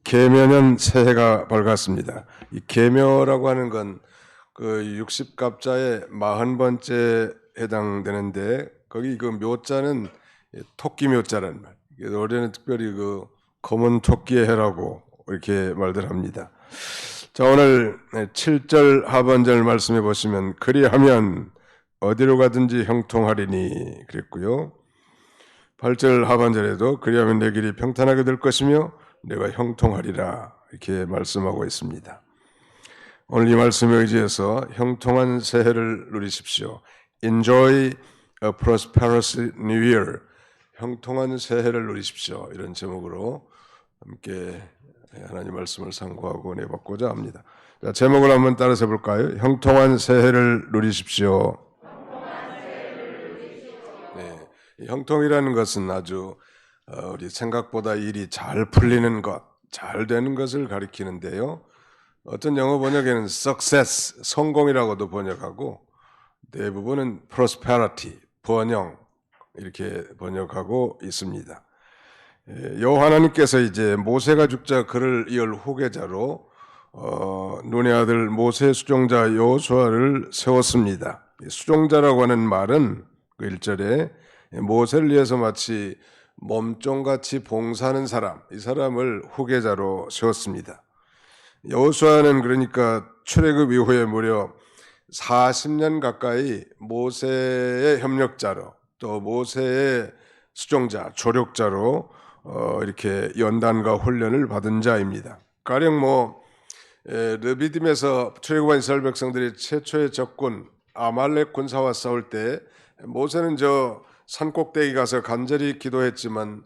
계묘년 새해가 밝았습니다. 이 계묘라고 하는 건 그 60갑자의 40번째 해당되는데 거기 그 묘자는 토끼 묘자란 말. 올해는 특별히 그 검은 토끼의 해라고 이렇게 말들 합니다. 자, 오늘 7절 하반절 말씀해 보시면 그리하면 어디로 가든지 형통하리니 그랬고요. 8절 하반절에도 그리하면 내 길이 평탄하게 될 것이며 내가 형통하리라 이렇게 말씀하고 있습니다. 오늘 이 말씀에 의지해서 형통한 새해를 누리십시오. Enjoy a prosperous new year. 형통한 새해를 누리십시오. 이런 제목으로 함께 하나님 말씀을 상고하고 내받고자 합니다. 자, 제목을 한번 따라서 볼까요? 형통한 새해를 누리십시오. 네, 형통이라는 것은 아주 우리 생각보다 일이 잘 풀리는 것, 잘 되는 것을 가리키는데요. 어떤 영어 번역에는 success, 성공이라고도 번역하고 대부분은 prosperity, 번영 이렇게 번역하고 있습니다. 여호와 하나님께서 이제 모세가 죽자 그를 이을 후계자로 눈의 아들 모세 수종자 여호수아를 세웠습니다. 수종자라고 하는 말은 그 1절에 모세를 위해서 마치 몸종같이 봉사하는 사람, 이 사람을 후계자로 세웠습니다. 여호수아는 그러니까 출애굽 이후에 무려 40년 가까이 모세의 협력자로 또 모세의 수종자, 조력자로 이렇게 연단과 훈련을 받은 자입니다. 가령 르비딤에서 출애굽한 이스라엘 백성들이 최초의 적군 아말렉 군사와 싸울 때 모세는 저 산꼭대기 가서 간절히 기도했지만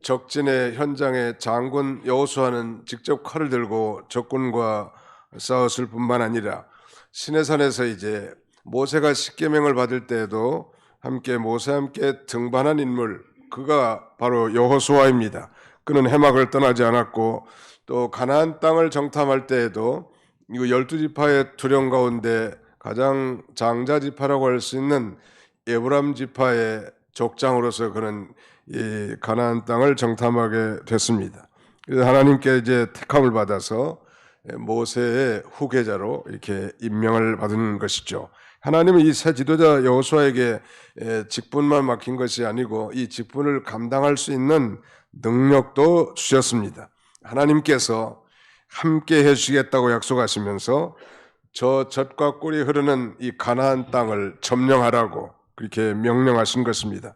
적진의 현장에 장군 여호수아는 직접 칼을 들고 적군과 싸웠을 뿐만 아니라 시내산에서 이제 모세가 십계명을 받을 때에도 모세와 함께 등반한 인물, 그가 바로 여호수아입니다. 그는 해막을 떠나지 않았고 또 가나안 땅을 정탐할 때에도 이거 12지파의 두령 가운데 가장 장자 지파라고 할 수 있는 에브람 지파의 족장으로서 그는 이 가나안 땅을 정탐하게 됐습니다. 그래서 하나님께 이제 택함을 받아서 모세의 후계자로 이렇게 임명을 받은 것이죠. 하나님은 이 새 지도자 여호수아에게 직분만 맡긴 것이 아니고 이 직분을 감당할 수 있는 능력도 주셨습니다. 하나님께서 함께 해주시겠다고 약속하시면서 저 젖과 꿀이 흐르는 이 가나안 땅을 점령하라고 그렇게 명령하신 것입니다.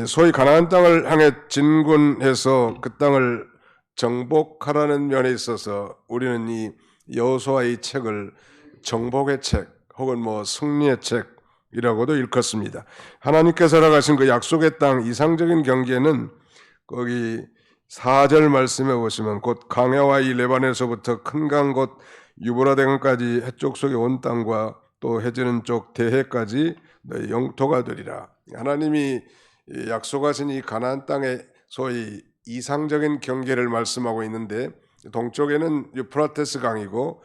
소위 가나안 땅을 향해 진군해서 그 땅을 정복하라는 면에 있어서 우리는 이 여호수아의 책을 정복의 책 혹은 승리의 책이라고도 일컫습니다. 하나님께서 허락하신 그 약속의 땅 이상적인 경계는 거기 4절 말씀해 보시면 곧 강야와 이 레바논에서부터 큰 강 곧 유브라데강까지 해쪽 속의 온 땅과 또 해지는 쪽 대해까지 너희 영토가 되리라. 하나님이 약속하신 이 가나안 땅의 소위 이상적인 경계를 말씀하고 있는데 동쪽에는 유프라테스 강이고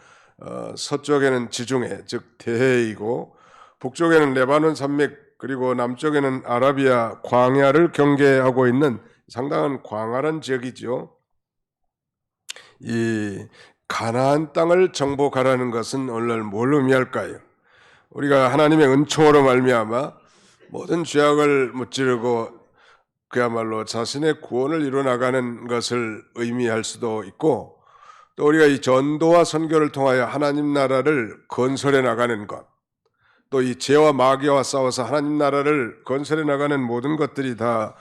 서쪽에는 지중해 즉 대해이고 북쪽에는 레바논 산맥 그리고 남쪽에는 아라비아 광야를 경계하고 있는 상당한 광활한 지역이죠. 이 가나안 땅을 정복하라는 것은 오늘날 뭘 의미할까요? 우리가 하나님의 은총으로 말미암아 모든 죄악을 무찌르고 그야말로 자신의 구원을 이루어나가는 것을 의미할 수도 있고 또 우리가 이 전도와 선교를 통하여 하나님 나라를 건설해 나가는 것, 또 이 죄와 마귀와 싸워서 하나님 나라를 건설해 나가는 모든 것들이 다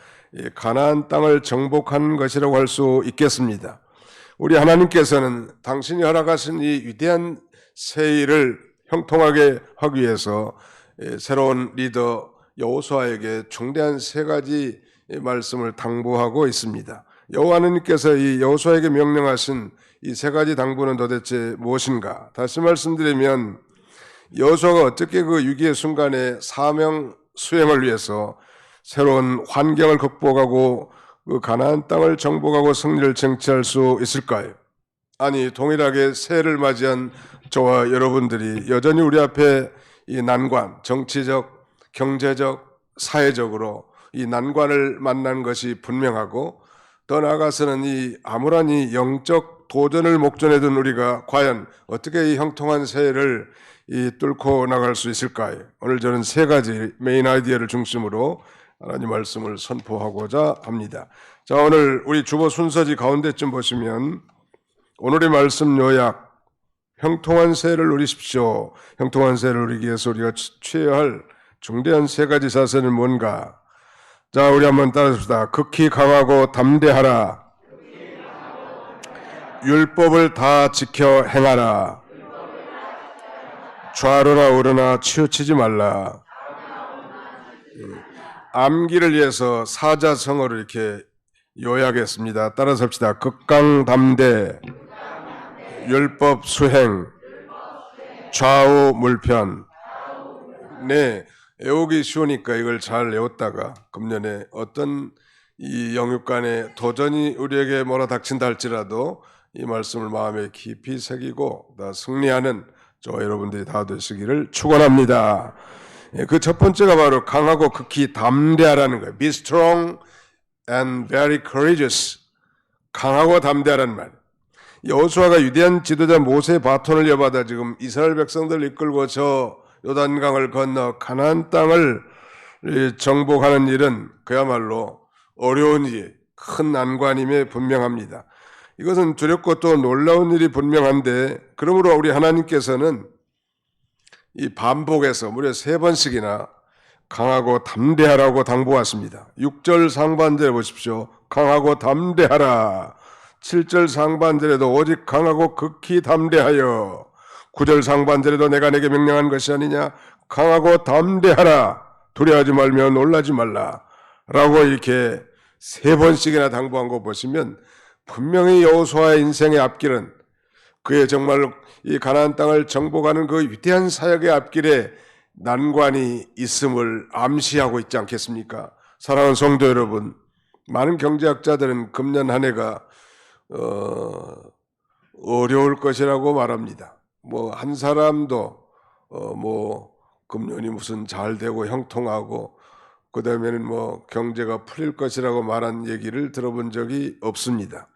가나안 땅을 정복하는 것이라고 할 수 있겠습니다. 우리 하나님께서는 당신이 허락하신 이 위대한 새 일을 형통하게 하기 위해서 새로운 리더 여호수아에게 중대한 3가지 말씀을 당부하고 있습니다. 여호와 하나님께서 이 여호수아에게 명령하신 이 3가지 당부는 도대체 무엇인가? 다시 말씀드리면 여호수아가 어떻게 그 위기의 순간에 사명 수행을 위해서 새로운 환경을 극복하고 그 가나안 땅을 정복하고 승리를 쟁취할 수 있을까요? 아니 동일하게 새해를 맞이한 저와 여러분들이 여전히 우리 앞에 이 난관, 정치적, 경제적, 사회적으로 이 난관을 만난 것이 분명하고 더 나아가서는 이 암울한 이 영적 도전을 목전에 둔 우리가 과연 어떻게 이 형통한 새해를 뚫고 나갈 수 있을까요? 오늘 저는 세 가지 메인 아이디어를 중심으로 하나님 말씀을 선포하고자 합니다. 자, 오늘 우리 주보 순서지 가운데쯤 보시면 오늘의 말씀 요약, 형통한 새해를 누리십시오. 형통한 새해를 누리기 위해서 우리가 취해야 할 중대한 세 가지 자세는 뭔가? 자, 우리 한번 따라합시다. 극히 강하고 담대하라. 율법을 다 지켜 행하라. 좌로나 우로나 치우치지 말라. 암기를 위해서 사자성어로 이렇게 요약했습니다. 따라서 합시다. 극강담대, 율법 수행, 좌우 물편. 네, 외우기 쉬우니까 이걸 잘 외웠다가 금년에 어떤 이 영육간의 도전이 우리에게 몰아닥친다 할지라도 이 말씀을 마음에 깊이 새기고 다 승리하는 저와 여러분들이 다 되시기를 축원합니다. 그 첫 번째가 바로 강하고 극히 담대하라는 거예요. Be strong and very courageous. 강하고 담대하라는 말. 여호수아가 위대한 지도자 모세의 바톤을 이어받아 지금 이스라엘 백성들을 이끌고 저 요단강을 건너 가나안 땅을 정복하는 일은 그야말로 어려운 일, 큰 난관임에 분명합니다. 이것은 두렵고 또 놀라운 일이 분명한데 그러므로 우리 하나님께서는 이 반복해서 무려 3번씩이나 강하고 담대하라고 당부하십니다. 6절 상반절에 보십시오. 강하고 담대하라. 7절 상반절에도 오직 강하고 극히 담대하여. 9절 상반절에도 내가 내게 명령한 것이 아니냐. 강하고 담대하라. 두려워하지 말며 놀라지 말라. 라고 이렇게 3번씩이나 당부한 거 보시면 분명히 여호수아의 인생의 앞길은 그의 정말 이 가나안 땅을 정복하는 그 위대한 사역의 앞길에 난관이 있음을 암시하고 있지 않겠습니까? 사랑하는 성도 여러분, 많은 경제학자들은 금년 한 해가 어려울 것이라고 말합니다. 뭐 한 사람도 뭐 금년이 무슨 잘 되고 형통하고 그 다음에는 뭐 경제가 풀릴 것이라고 말한 얘기를 들어본 적이 없습니다.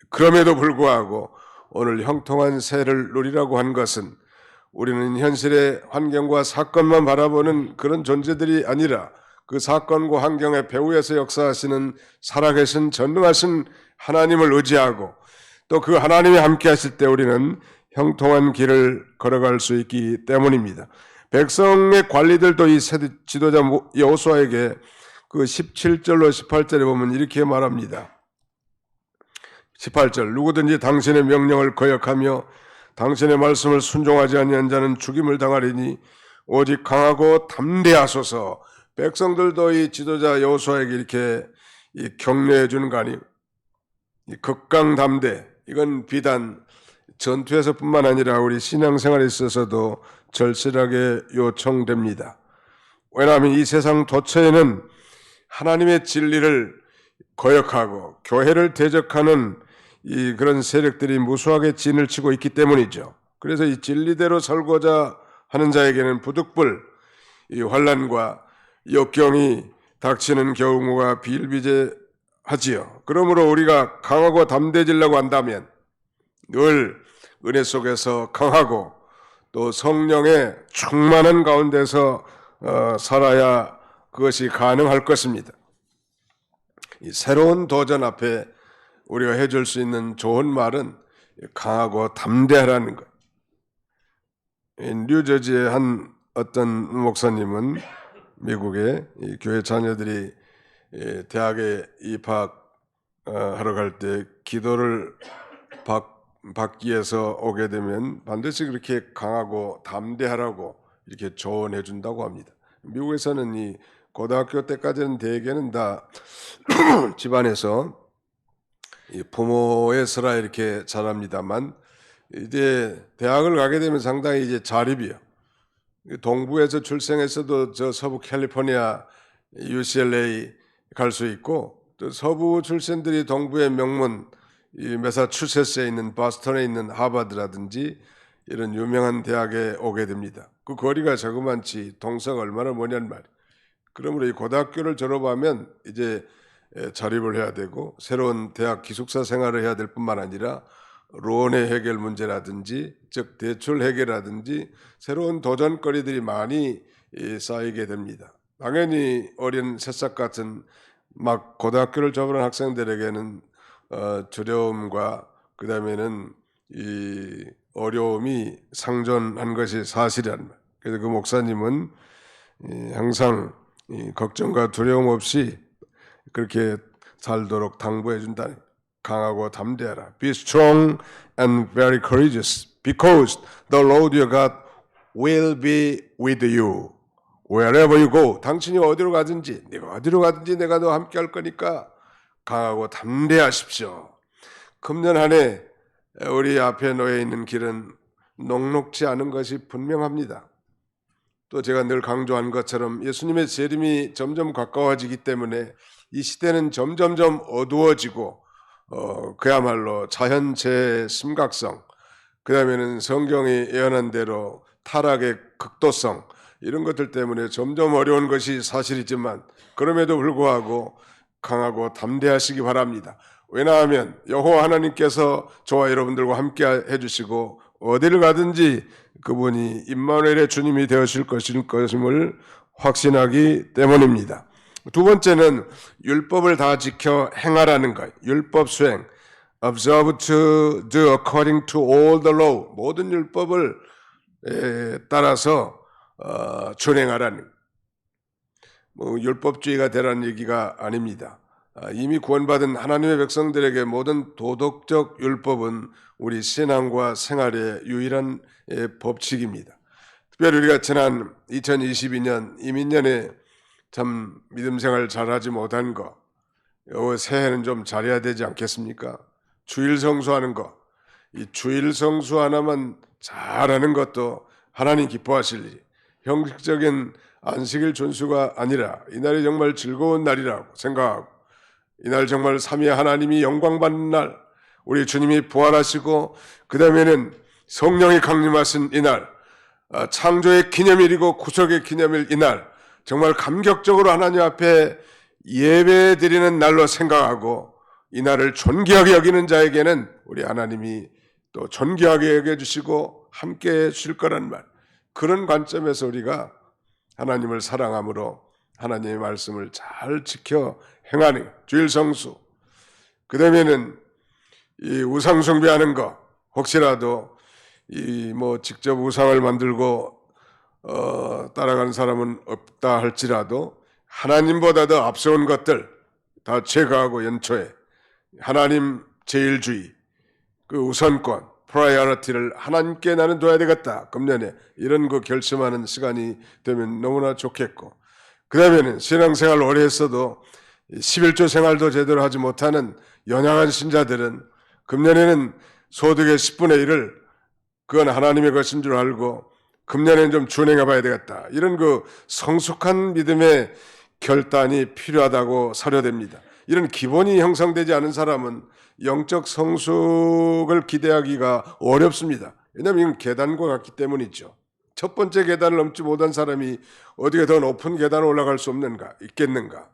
그럼에도 불구하고 오늘 형통한 새해를 누리라고 한 것은 우리는 현실의 환경과 사건만 바라보는 그런 존재들이 아니라 그 사건과 환경의 배후에서 역사하시는 살아계신 전능하신 하나님을 의지하고 또 그 하나님이 함께 하실 때 우리는 형통한 길을 걸어갈 수 있기 때문입니다. 백성의 관리들도 이 지도자 여호수아에게 그 17절로 18절에 보면 이렇게 말합니다. 18절 누구든지 당신의 명령을 거역하며 당신의 말씀을 순종하지 아니한 자는 죽임을 당하리니 오직 강하고 담대하소서. 백성들도 이 지도자 여호수아에게 이렇게 격려해 주는 거 아니에요. 이 극강담대, 이건 비단 전투에서뿐만 아니라 우리 신앙생활에 있어서도 절실하게 요청됩니다. 왜냐하면 이 세상 도처에는 하나님의 진리를 거역하고 교회를 대적하는 이 그런 세력들이 무수하게 진을 치고 있기 때문이죠. 그래서 이 진리대로 살고자 하는 자에게는 부득불 이 환난과 역경이 닥치는 경우가 비일비재하지요. 그러므로 우리가 강하고 담대해지려고 한다면 늘 은혜 속에서 강하고 또 성령의 충만한 가운데서 살아야 그것이 가능할 것입니다. 이 새로운 도전 앞에 우리가 해줄 수 있는 좋은 말은 강하고 담대하라는 것. 뉴저지의 한 어떤 목사님은 미국의 교회 자녀들이 대학에 입학하러 갈 때 기도를 받기 위해서 오게 되면 반드시 그렇게 강하고 담대하라고 이렇게 조언해 준다고 합니다. 미국에서는 이 고등학교 때까지는 대개는 다 집안에서 이 부모의 슬하 이렇게 자랍니다만 이제 대학을 가게 되면 상당히 이제 자립이요. 동부에서 출생했어도 저 서부 캘리포니아 UCLA 갈 수 있고 또 서부 출신들이 동부의 명문 이 매사추세츠에 있는 보스턴에 있는 하버드라든지 이런 유명한 대학에 오게 됩니다. 그 거리가 저그만치 동서가 얼마나 머냐는 말이에요. 그러므로 이 고등학교를 졸업하면 이제 자립을 해야 되고 새로운 대학 기숙사 생활을 해야 될 뿐만 아니라 론의 해결 문제라든지 즉 대출 해결이라든지 새로운 도전거리들이 많이 쌓이게 됩니다. 당연히 어린 새싹 같은 막 고등학교를 졸업한 학생들에게는 두려움과 그다음에는 이 어려움이 상존한 것이 사실이란 말. 그래서 그 목사님은 항상 걱정과 두려움 없이 그렇게 살도록 당부해 준다. 강하고 담대하라. Be strong and very courageous, because the Lord your God will be with you wherever you go. 당신이 어디로 가든지, 내가 어디로 가든지 내가 너와 함께 할 거니까 강하고 담대하십시오. 금년 한 해 우리 앞에 놓여 있는 길은 녹록지 않은 것이 분명합니다. 또 제가 늘 강조한 것처럼 예수님의 재림이 점점 가까워지기 때문에 이 시대는 점점점 어두워지고 그야말로 자연재해의 심각성, 그 다음에는 성경이 예언한 대로 타락의 극도성, 이런 것들 때문에 점점 어려운 것이 사실이지만 그럼에도 불구하고 강하고 담대하시기 바랍니다. 왜냐하면 여호와 하나님께서 저와 여러분들과 함께 해주시고 어디를 가든지 그분이 임마누엘의 주님이 되어실 것임을 확신하기 때문입니다. 두 번째는 율법을 다 지켜 행하라는 것. 율법 수행. Observe to do according to all the law. 모든 율법을 따라서 준행하라는. 율법주의가 되라는 얘기가 아닙니다. 이미 구원받은 하나님의 백성들에게 모든 도덕적 율법은 우리 신앙과 생활의 유일한 법칙입니다. 특별히 우리가 지난 2022년 이민년에 참 믿음 생활 잘하지 못한 거, 새해는 좀 잘해야 되지 않겠습니까? 주일 성수하는 거, 이 주일 성수 하나만 잘하는 것도 하나님 기뻐하실 일이, 형식적인 안식일 준수가 아니라 이날이 정말 즐거운 날이라고 생각하고, 이날 정말 삼위 하나님이 영광받는 날, 우리 주님이 부활하시고 그 다음에는 성령이 강림하신 이날, 창조의 기념일이고 구속의 기념일 이날, 정말 감격적으로 하나님 앞에 예배 드리는 날로 생각하고 이 날을 존귀하게 여기는 자에게는 우리 하나님이 또 존귀하게 여겨주시고 함께해 주실 거란 말, 그런 관점에서 우리가 하나님을 사랑함으로 하나님의 말씀을 잘 지켜 행하는 주일 성수, 그 다음에는 이 우상 숭배하는 거, 혹시라도 직접 우상을 만들고 따라가는 사람은 없다 할지라도 하나님보다 더 앞서온 것들 다 제거하고 연초에 하나님 제일주의, 그 우선권, 프라이어리티를 하나님께 나는 둬야 되겠다. 금년에 이런 거 결심하는 시간이 되면 너무나 좋겠고, 그 다음에는 신앙생활 오래 했어도 11조 생활도 제대로 하지 못하는 연약한 신자들은 금년에는 소득의 10분의 1을 그건 하나님의 것인 줄 알고 금년에는 좀 준행해 봐야 되겠다. 이런 그 성숙한 믿음의 결단이 필요하다고 사료됩니다. 이런 기본이 형성되지 않은 사람은 영적 성숙을 기대하기가 어렵습니다. 왜냐하면 이건 계단과 같기 때문이죠. 첫 번째 계단을 넘지 못한 사람이 어떻게 더 높은 계단을 올라갈 수 있겠는가?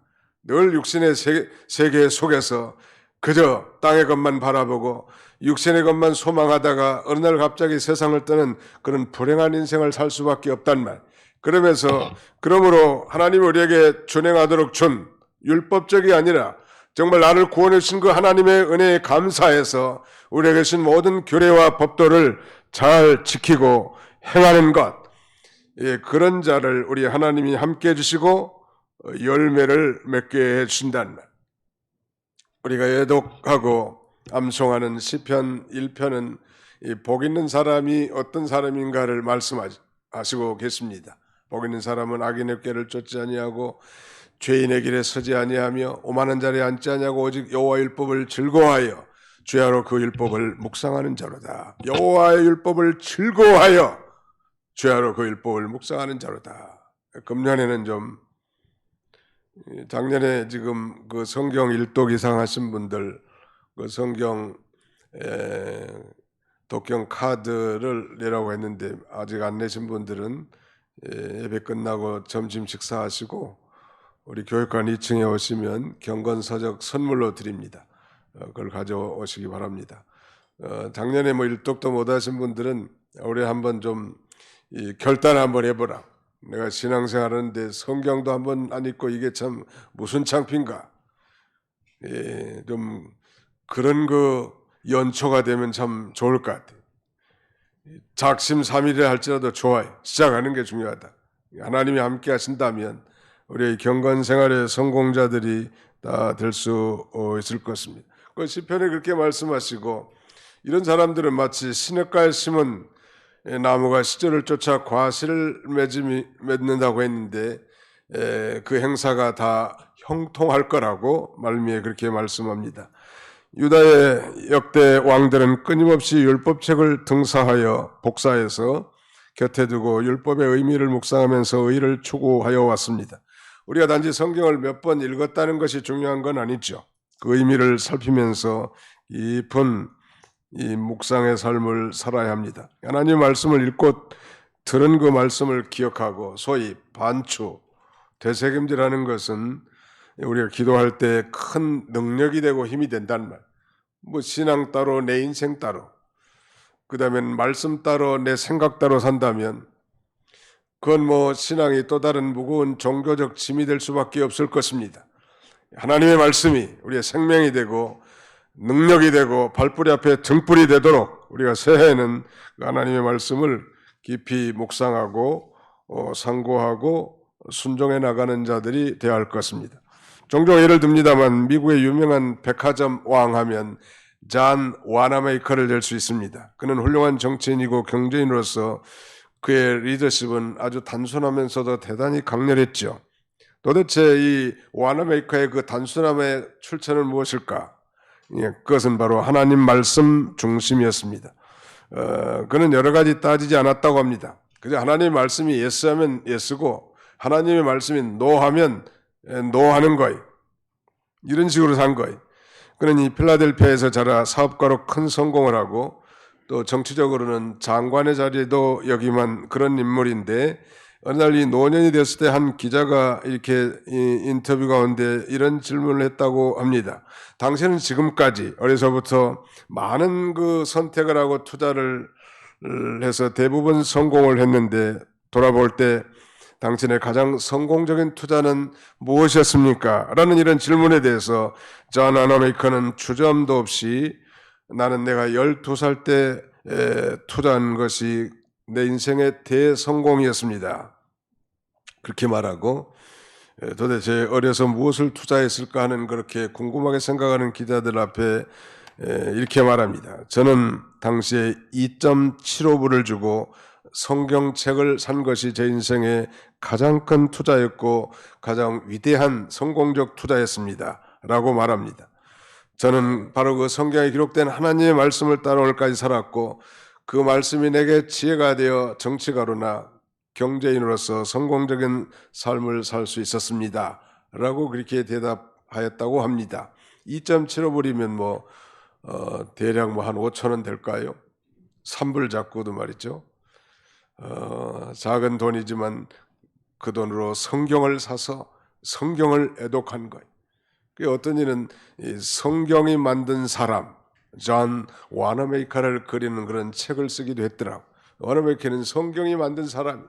늘 육신의 세계 속에서 그저 땅의 것만 바라보고 육신의 것만 소망하다가 어느 날 갑자기 세상을 떠는 그런 불행한 인생을 살 수밖에 없단 말. 그러므로 하나님이 우리에게 준행하도록 준 율법적이 아니라 정말 나를 구원해 주신 그 하나님의 은혜에 감사해서 우리에게 주신 모든 규례와 법도를 잘 지키고 행하는 것, 그런 자를 우리 하나님이 함께 해주시고 열매를 맺게 해주신다는 말. 우리가 애독하고 암송하는 시편 1편은 복 있는 사람이 어떤 사람인가를 말씀하시고 계십니다. 복 있는 사람은 악인의 꾀를 쫓지 아니하고 죄인의 길에 서지 아니하며 오만한 자리에 앉지 아니하고 오직 여호와의 율법을 즐거워하여 주야로 그 율법을 묵상하는 자로다. 여호와의 율법을 즐거워하여 주야로 그 율법을 묵상하는 자로다. 금년에는 좀, 작년에 지금 그 성경 1독 이상 하신 분들 그 성경 독경 카드를 내라고 했는데 아직 안 내신 분들은 예배 끝나고 점심 식사하시고 우리 교육관 2층에 오시면 경건서적 선물로 드립니다. 그걸 가져오시기 바랍니다. 작년에 뭐 일독도 못하신 분들은 올해 한번 좀 결단 한번 해보라. 내가 신앙생활하는데 성경도 한번 안 읽고 이게 참 무슨 창피인가. 좀 그런 연초가 되면 참 좋을 것 같아요. 작심삼일이라 할지라도 좋아요. 시작하는 게 중요하다. 하나님이 함께 하신다면 우리의 경건생활의 성공자들이 다 될 수 있을 것입니다. 그 시편에 그렇게 말씀하시고, 이런 사람들은 마치 시냇가에 심은 나무가 시절을 쫓아 과실을 맺는다고 했는데 그 행사가 다 형통할 거라고 말미에 그렇게 말씀합니다. 유다의 역대 왕들은 끊임없이 율법책을 등사하여 복사해서 곁에 두고 율법의 의미를 묵상하면서 의를 추구하여 왔습니다. 우리가 단지 성경을 몇 번 읽었다는 것이 중요한 건 아니죠. 그 의미를 살피면서 깊은 이 묵상의 삶을 살아야 합니다. 하나님 말씀을 읽고 들은 그 말씀을 기억하고 소위 반추, 되새김질하는 것은 우리가 기도할 때 큰 능력이 되고 힘이 된다는 말. 뭐 신앙 따로 내 인생 따로, 그 다음엔 말씀 따로 내 생각 따로 산다면 그건 뭐 신앙이 또 다른 무거운 종교적 짐이 될 수밖에 없을 것입니다. 하나님의 말씀이 우리의 생명이 되고 능력이 되고 발뿌리 앞에 등불이 되도록 우리가 새해에는 하나님의 말씀을 깊이 묵상하고 상고하고 순종해 나가는 자들이 되어야 할 것입니다. 종종 예를 듭니다만 미국의 유명한 백화점 왕 하면 존 와나메이커를 들 수 있습니다. 그는 훌륭한 정치인이고 경제인으로서 그의 리더십은 아주 단순하면서도 대단히 강렬했죠. 도대체 이 와나메이커의 그 단순함의 출처는 무엇일까? 그것은 바로 하나님 말씀 중심이었습니다. 그는 여러 가지 따지지 않았다고 합니다. 그저 하나님의 말씀이 예스하면 예스고 하나님의 말씀이 노하면 노하는 거예요. 이런 식으로 산 거예요. 그는 이 필라델피아에서 자라 사업가로 큰 성공을 하고 또 정치적으로는 장관의 자리도 역임한 그런 인물인데, 어느 날 이 노년이 됐을 때 한 기자가 이렇게 인터뷰 가운데 이런 질문을 했다고 합니다. 당신은 지금까지 어려서부터 많은 그 선택을 하고 투자를 해서 대부분 성공을 했는데 돌아볼 때 당신의 가장 성공적인 투자는 무엇이었습니까? 라는 이런 질문에 대해서 존 와나메이커는 주저함도 없이 나는 내가 12살 때 투자한 것이 내 인생의 대성공이었습니다. 그렇게 말하고, 도대체 어려서 무엇을 투자했을까 하는 그렇게 궁금하게 생각하는 기자들 앞에 이렇게 말합니다. 저는 당시에 2.75불을 주고 성경책을 산 것이 제 인생의 가장 큰 투자였고 가장 위대한 성공적 투자였습니다. 라고 말합니다. 저는 바로 그 성경에 기록된 하나님의 말씀을 따라 오늘까지 살았고 그 말씀이 내게 지혜가 되어 정치가로나 경제인으로서 성공적인 삶을 살 수 있었습니다. 라고 그렇게 대답하였다고 합니다. 2.75불이면 대략 한 5,000원 될까요? 3불 잡고도 말이죠. 작은 돈이지만 그 돈으로 성경을 사서 성경을 애독한 거예요. 어떤 이는 성경이 만든 사람, 존 와나메이커를 그리는 그런 책을 쓰기도 했더라고. 와나메이커는 성경이 만든 사람.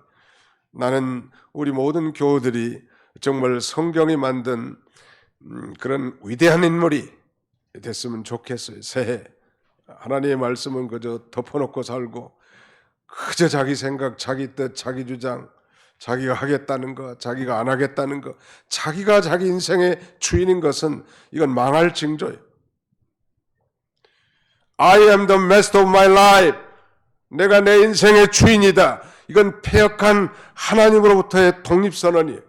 나는 우리 모든 교우들이 정말 성경이 만든 그런 위대한 인물이 됐으면 좋겠어요. 새해 하나님의 말씀은 그저 덮어놓고 살고 그저 자기 생각, 자기 뜻, 자기 주장, 자기가 하겠다는 것, 자기가 안 하겠다는 것, 자기가 자기 인생의 주인인 것은 이건 망할 징조예요. I am the master of my life. 내가 내 인생의 주인이다. 이건 패역한 하나님으로부터의 독립선언이에요.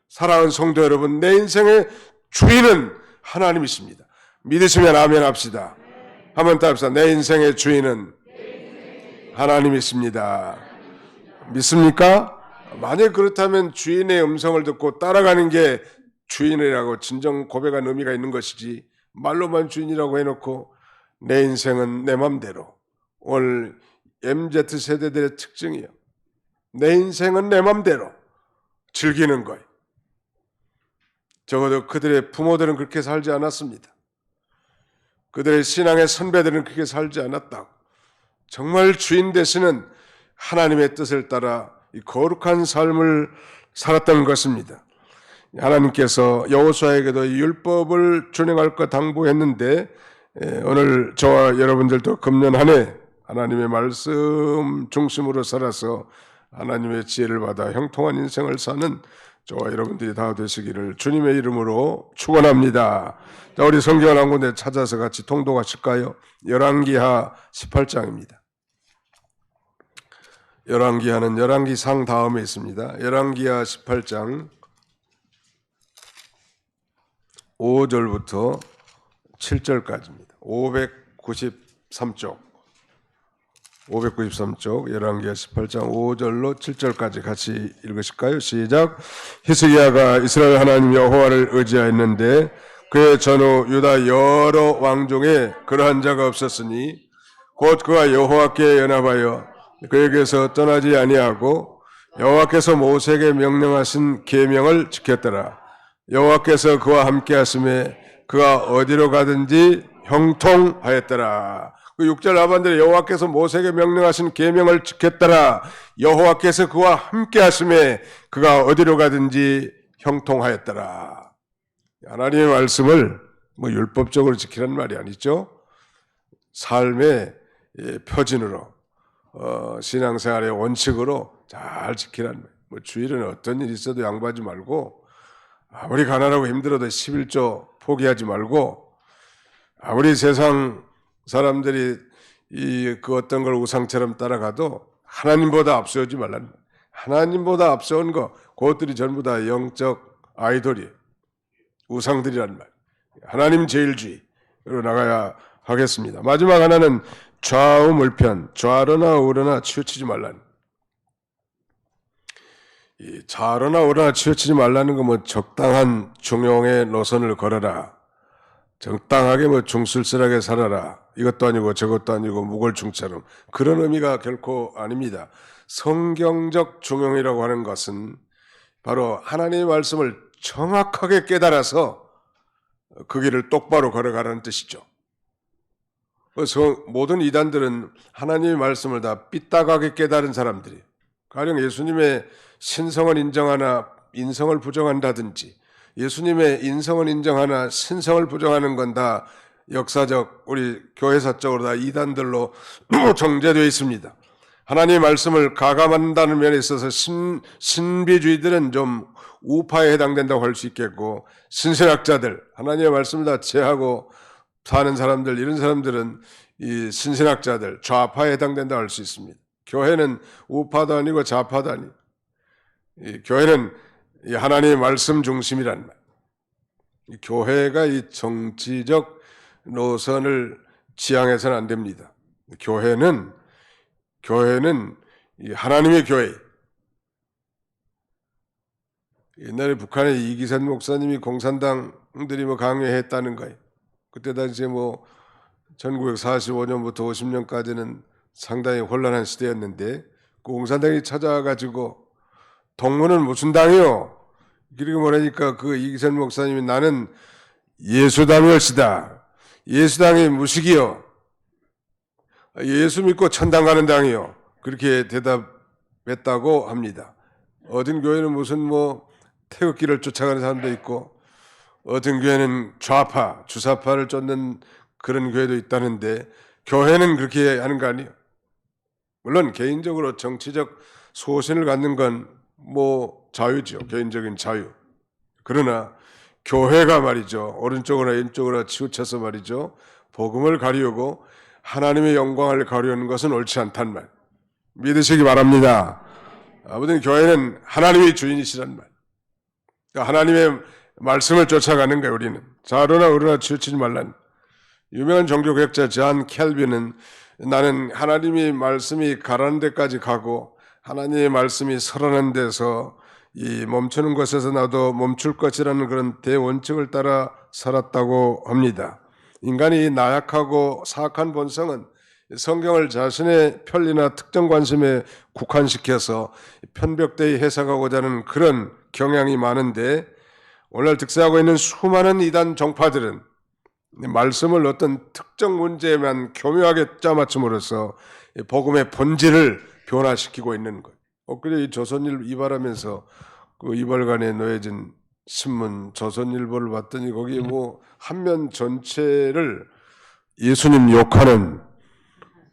사랑하는 성도 여러분, 내 인생의 주인은 하나님이십니다. 믿으시면 아멘 합시다. 한번 더 합시다. 내 인생의 주인은 하나님이십니다. 믿습니까? 만약 그렇다면 주인의 음성을 듣고 따라가는 게 주인이라고 진정 고백한 의미가 있는 것이지, 말로만 주인이라고 해놓고 내 인생은 내 맘대로. 오늘 MZ세대들의 특징이에요. 내 인생은 내 맘대로 즐기는 거예요. 적어도 그들의 부모들은 그렇게 살지 않았습니다. 그들의 신앙의 선배들은 그렇게 살지 않았다. 정말 주인 되시는 하나님의 뜻을 따라 이 거룩한 삶을 살았던 것입니다. 하나님께서 여호수아에게도 율법을 준행할 것 당부했는데 오늘 저와 여러분들도 금년 한 해 하나님의 말씀 중심으로 살아서 하나님의 지혜를 받아 형통한 인생을 사는 저와 여러분들이 다 되시기를 주님의 이름으로 축원합니다. 자, 우리 성경을 한 군데 찾아서 같이 통독하실까요? 열왕기하 18장입니다. 열왕기하는 열왕기상 다음에 있습니다. 열왕기하 18장 5절부터 7절까지입니다. 593쪽 열왕기하 18장 5절로 7절까지 같이 읽으실까요? 시작. 히스기야가 이스라엘 하나님 여호와를 의지하였는데 그의 전후 유다 여러 왕 중에 그러한 자가 없었으니 곧 그가 여호와께 연합하여 그에게서 떠나지 아니하고 여호와께서 모세에게 명령하신 계명을 지켰더라. 여호와께서 그와 함께 하심에 그가 어디로 가든지 형통하였더라. 그 6절 하반절에 여호와께서 모세에게 명령하신 계명을 지켰더라. 여호와께서 그와 함께 하심에 그가 어디로 가든지 형통하였더라. 하나님의 말씀을 율법적으로 지키라는 말이 아니죠. 삶의 표준으로 신앙생활의 원칙으로 잘 지키라는 말이에요. 주일은 어떤 일이 있어도 양보하지 말고 아무리 가난하고 힘들어도 11조 포기하지 말고 아무리 세상 사람들이 그 어떤 걸 우상처럼 따라가도 하나님보다 앞서지 말라는 거예요. 하나님보다 앞서온 거 그것들이 전부 다 영적 아이돌이에요. 우상들이란 말. 하나님 제일주의로 나가야 하겠습니다. 마지막 하나는 좌우물편, 좌로나 우로나 치우치지 말라는. 이 좌로나 우로나 치우치지 말라는 거 적당한 중용의 노선을 걸어라. 적당하게 중쓸쓸하게 살아라. 이것도 아니고 저것도 아니고 무골충처럼 그런 의미가 결코 아닙니다. 성경적 중용이라고 하는 것은 바로 하나님의 말씀을 정확하게 깨달아서 그 길을 똑바로 걸어가라는 뜻이죠. 그래서 모든 이단들은 하나님의 말씀을 다 삐딱하게 깨달은 사람들이 가령 예수님의 신성을 인정하나 인성을 부정한다든지 예수님의 인성을 인정하나 신성을 부정하는 건 다 역사적 우리 교회사적으로 다 이단들로 정제되어 있습니다. 하나님의 말씀을 가감한다는 면에 있어서 신비주의들은 좀 우파에 해당된다고 할 수 있겠고 신신학자들 하나님의 말씀을 다 제하고 사는 사람들 이런 사람들은 이 신신학자들 좌파에 해당된다고 할 수 있습니다. 교회는 우파도 아니고 좌파도 아니고 교회는 이 하나님의 말씀 중심이란 말. 이 교회가 이 정치적 노선을 지향해서는 안 됩니다. 교회는 이 하나님의 교회. 옛날에 북한의 이기산 목사님이 공산당들이 강요했다는 거예요. 그때 당시에 1945년부터 50년까지는 상당히 혼란한 시대였는데 공산당이 찾아와가지고 동문은 무슨 당이요? 그리고 뭐라니까 그 이기선 목사님이 나는 예수당이었시다. 예수당이 무식이요. 예수 믿고 천당 가는 당이요. 그렇게 대답했다고 합니다. 어떤 교회는 무슨 태극기를 쫓아가는 사람도 있고 어떤 교회는 좌파, 주사파를 쫓는 그런 교회도 있다는데 교회는 그렇게 하는 거 아니에요. 물론 개인적으로 정치적 소신을 갖는 건 자유죠. 개인적인 자유. 그러나 교회가 말이죠. 오른쪽으로 왼쪽으로 치우쳐서 말이죠. 복음을 가리우고 하나님의 영광을 가리우는 것은 옳지 않단 말. 믿으시기 바랍니다. 아무튼 교회는 하나님의 주인이시란 말. 그러니까 하나님의 말씀을 쫓아가는 거예요. 우리는. 좌로나 우로나 치우치지 말란. 유명한 종교개혁자 존 켈빈은 나는 하나님의 말씀이 가라는 데까지 가고 하나님의 말씀이 서라는 데서 이 멈추는 것에서 나도 멈출 것이라는 그런 대원칙을 따라 살았다고 합니다. 인간이 나약하고 사악한 본성은 성경을 자신의 편리나 특정 관심에 국한시켜서 편벽되이 해석하고자 하는 그런 경향이 많은데 오늘 득세하고 있는 수많은 이단 정파들은 말씀을 어떤 특정 문제에만 교묘하게 짜맞춤으로써 복음의 본질을 변화시키고 있는 거예요. 엊그제 이 조선일보 이발하면서 그 이발관에 놓여진 신문 조선일보를 봤더니 거기에 뭐 한면 전체를 예수님 욕하는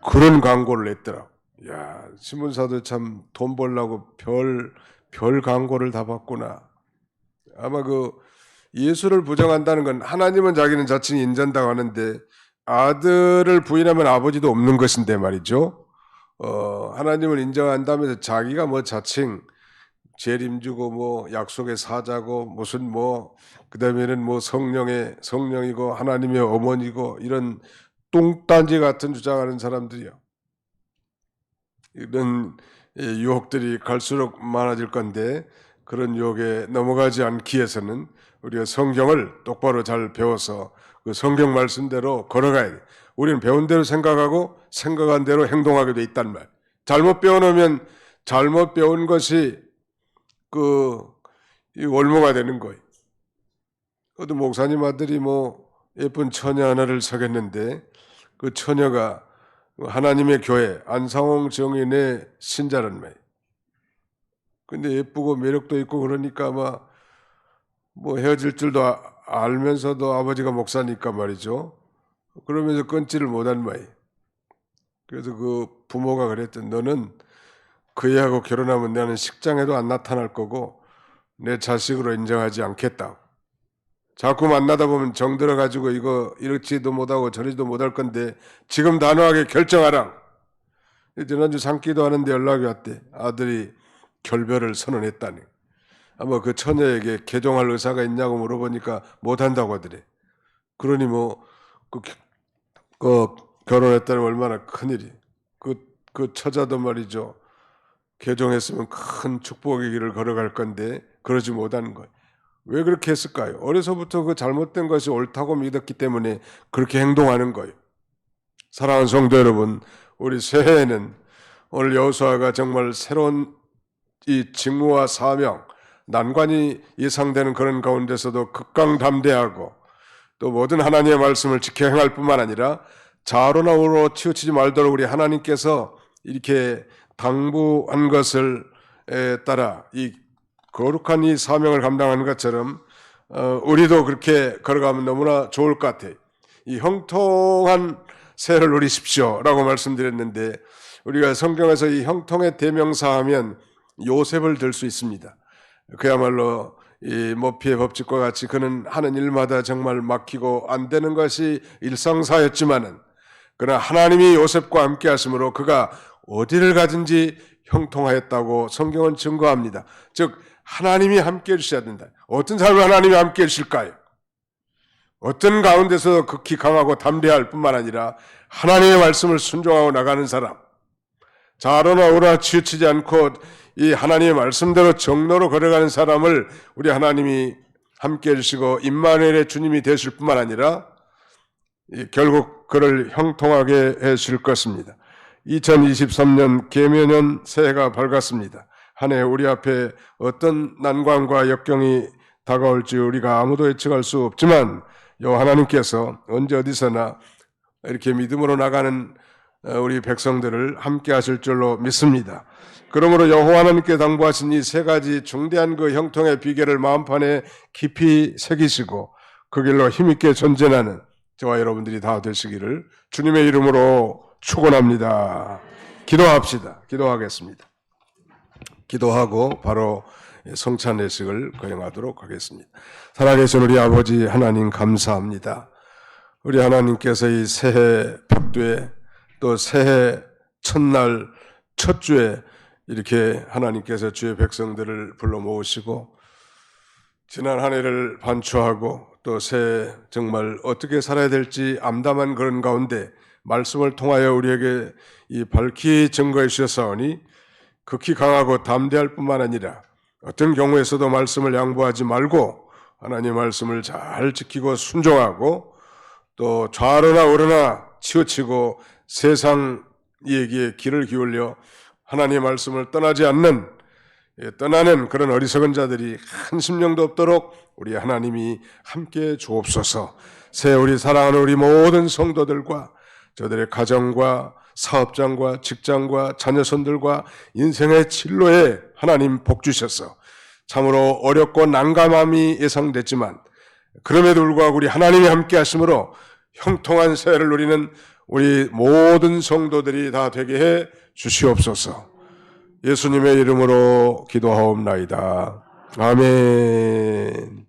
그런 광고를 냈더라고. 야, 신문사도 참 돈 벌려고 별 광고를 다 봤구나. 아마 그 예수를 부정한다는 건 하나님은 자기는 자칭 인자한다고 하는데 아들을 부인하면 아버지도 없는 것인데 말이죠. 하나님을 인정한다면서 자기가 뭐 자칭 재림주고 뭐 약속의 사자고 무슨 뭐 그다음에는 뭐 성령이고 하나님의 어머니고 이런 똥단지 같은 주장하는 사람들이요. 이런 유혹들이 갈수록 많아질 건데 그런 유혹에 넘어가지 않기 위해서는 우리가 성경을 똑바로 잘 배워서 그 성경 말씀대로 걸어가야 돼. 우리는 배운 대로 생각하고 생각한 대로 행동하게 돼 있단 말. 잘못 배워놓으면 잘못 배운 것이 이 올무가 되는 거예요. 그것도 목사님 아들이 뭐 예쁜 처녀 하나를 사귀었는데 그 처녀가 하나님의 교회 안상홍 정인의 신자란 말이에요. 근데 예쁘고 매력도 있고 그러니까 아마 뭐 헤어질 줄도 알면서도 아버지가 목사니까 말이죠. 그러면서 끊지를 못한 말이에요. 그래서 그 부모가 그랬던 너는 그 애하고 결혼하면 나는 식장에도 안 나타날 거고 내 자식으로 인정하지 않겠다. 자꾸 만나다 보면 정 들어가지고 이거 이렇지도 못하고 저러지도 못할 건데 지금 단호하게 결정하라. 지난주 산기도 하는데 연락이 왔대. 아들이 결별을 선언했다니. 아마 그 처녀에게 개종할 의사가 있냐고 물어보니까 못한다고 하더래. 그러니 결혼했다는 얼마나 큰일이. 그 처자도 말이죠. 개종했으면 큰 축복의 길을 걸어갈 건데 그러지 못하는 거예요. 왜 그렇게 했을까요? 어려서부터 그 잘못된 것이 옳다고 믿었기 때문에 그렇게 행동하는 거예요. 사랑하는 성도 여러분, 우리 새해에는 오늘 여호수아가 정말 새로운 이 직무와 사명, 난관이 예상되는 그런 가운데서도 극강담대하고 또 모든 하나님의 말씀을 지켜 행할 뿐만 아니라 자로나 우로 치우치지 말도록 우리 하나님께서 이렇게 당부한 것을 따라 이 거룩한 이 사명을 감당하는 것처럼 우리도 그렇게 걸어가면 너무나 좋을 것 같아요. 이 형통한 새해를 누리십시오라고 말씀드렸는데 우리가 성경에서 이 형통의 대명사하면 요셉을 들 수 있습니다. 그야말로 이 모피의 법칙과 같이 그는 하는 일마다 정말 막히고 안 되는 것이 일상사였지만은 그러나 하나님이 요셉과 함께 하심으로 그가 어디를 가든지 형통하였다고 성경은 증거합니다. 즉 하나님이 함께 해주셔야 된다. 어떤 삶을 하나님이 함께 해주실까요? 어떤 가운데서 극히 강하고 담대할 뿐만 아니라 하나님의 말씀을 순종하고 나가는 사람, 자로나 우로나 치우치지 않고 이 하나님의 말씀대로 정로로 걸어가는 사람을 우리 하나님이 함께 해주시고 임마누엘의 주님이 되실 뿐만 아니라 결국 그를 형통하게 해주실 것입니다. 2023년 계명년 새해가 밝았습니다. 한 해 우리 앞에 어떤 난관과 역경이 다가올지 우리가 아무도 예측할 수 없지만 여호와 하나님께서 언제 어디서나 이렇게 믿음으로 나가는 우리 백성들을 함께 하실 줄로 믿습니다. 그러므로 여호와 하나님께 당부하신 이 세 가지 중대한 그 형통의 비결을 마음판에 깊이 새기시고 그 길로 힘있게 전진하는 저와 여러분들이 다 되시기를 주님의 이름으로 축원합니다. 기도합시다. 기도하겠습니다. 기도하고 바로 성찬 예식을 거행하도록 하겠습니다. 살아계신 우리 아버지 하나님 감사합니다. 우리 하나님께서 이 새해 벽두에 또 새해 첫날 첫 주에 이렇게 하나님께서 주의 백성들을 불러 모으시고 지난 한 해를 반추하고 또 새해 정말 어떻게 살아야 될지 암담한 그런 가운데 말씀을 통하여 우리에게 이 밝히 증거해 주셨사오니 극히 강하고 담대할 뿐만 아니라 어떤 경우에서도 말씀을 양보하지 말고 하나님의 말씀을 잘 지키고 순종하고 또 좌로나 우로나 치우치고 세상 얘기에 귀를 기울여 하나님의 말씀을 떠나지 않는 떠나는 그런 어리석은 자들이 한 심령도 없도록 우리 하나님이 함께 주옵소서. 새 우리 사랑하는 우리 모든 성도들과 저들의 가정과 사업장과 직장과 자녀손들과 인생의 진로에 하나님 복 주셔서 참으로 어렵고 난감함이 예상됐지만 그럼에도 불구하고 우리 하나님이 함께 하심으로 형통한 새해를 누리는 우리 모든 성도들이 다 되게 해 주시옵소서. 예수님의 이름으로 기도하옵나이다. 아멘.